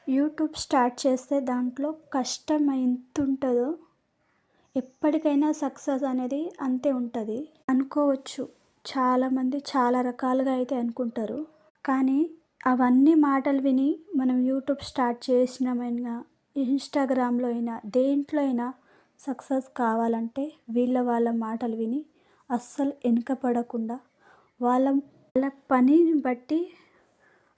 YouTube start చేస్తే దాంట్లో కష్టం ఎంత ఉంటుందో ఎప్పటికైనా సక్సెస్ అనేది అంతే ఉంటుంది అనుకోవచ్చు. చాలామంది చాలా రకాలుగా అయితే అనుకుంటారు. కానీ అవన్నీ మాటలు విని మనం యూట్యూబ్ స్టార్ట్ చేసినామైనా, ఇన్స్టాగ్రామ్లో అయినా, దేంట్లో అయినా సక్సెస్ కావాలంటే వాళ్ళ మాటలు విని అస్సలు వెనుకపడకుండా వాళ్ళ వాళ్ళ పనిని బట్టి,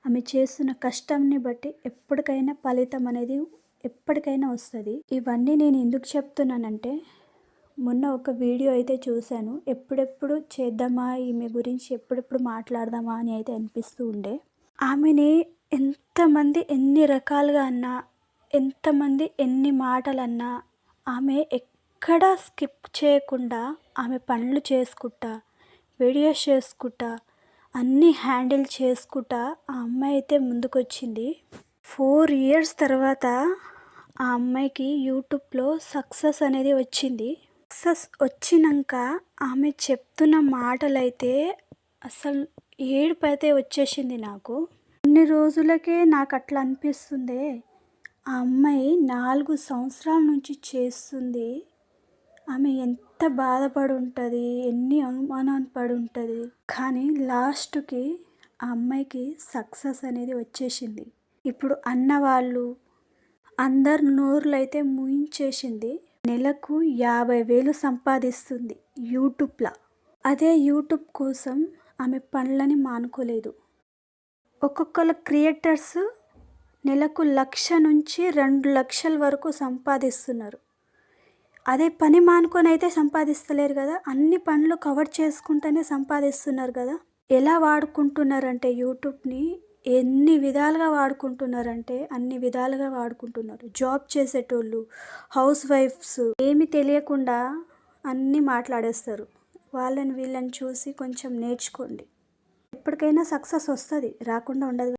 ఆమె చేస్తున్న కష్టంని బట్టి ఎప్పటికైనా ఫలితం అనేది ఎప్పటికైనా వస్తుంది. ఇవన్నీ నేను ఎందుకు చెప్తున్నానంటే, మొన్న ఒక వీడియో అయితే చూశాను. ఎప్పుడెప్పుడు చేద్దామా, ఈమె గురించి ఎప్పుడెప్పుడు మాట్లాడదామా అని అయితే అనిపిస్తూ ఉండే. ఆమెని ఎంతమంది ఎన్ని రకాలుగా అన్నా, ఎంతమంది ఎన్ని మాటలన్నా, ఆమె ఎక్కడా స్కిప్ చేయకుండా ఆమె పనులు చేసుకుంటా, వీడియోస్ చేసుకుంటా, అన్నీ హ్యాండిల్ చేసుకుంటా ఆ అమ్మాయి అయితే ముందుకొచ్చింది. 4 years తర్వాత ఆ అమ్మాయికి యూట్యూబ్లో సక్సెస్ అనేది వచ్చింది. సక్సెస్ వచ్చినాక ఆమె చెప్తున్న మాటలైతే అసలు ఏడుపు అయితే వచ్చేసింది నాకు. కొన్ని రోజులకే నాకు అట్లా అనిపిస్తుంది, ఆ అమ్మాయి 4 సంవత్సరాల నుంచి చేస్తుంది. ఆమె ఎంత బాధపడి ఉంటుంది, ఎన్ని అవమానాలు పడి ఉంటుంది. కానీ లాస్ట్కి ఆ అమ్మాయికి సక్సెస్ అనేది వచ్చేసింది. ఇప్పుడు అన్నవాళ్ళు అందరు నోర్లు అయితే మూయించేసింది. నెలకు 50,000 సంపాదిస్తుంది యూట్యూబ్లో. అదే యూట్యూబ్ కోసం ఆమె పనులని మానుకోలేదు. ఒక్కొక్కరు క్రియేటర్స్ నెలకు 1,00,000 నుంచి 2,00,000 వరకు సంపాదిస్తున్నారు. అదే పని మానుకొని అయితే సంపాదిస్తలేరు కదా, అన్ని పనులు కవర్ చేసుకుంటూనే సంపాదిస్తున్నారు కదా. ఎలా వాడుకుంటున్నారంటే యూట్యూబ్ని ఎన్ని విధాలుగా వాడుకుంటున్నారంటే అన్ని విధాలుగా వాడుకుంటున్నారు. జాబ్ చేసేటోళ్ళు, హౌస్ వైఫ్స్ ఏమి తెలియకుండా అన్నీ మాట్లాడేస్తారు. వాళ్ళని వీళ్ళని చూసి కొంచెం నేర్చుకోండి. ఎప్పటికైనా సక్సెస్ వస్తుంది, రాకుండా ఉండదు.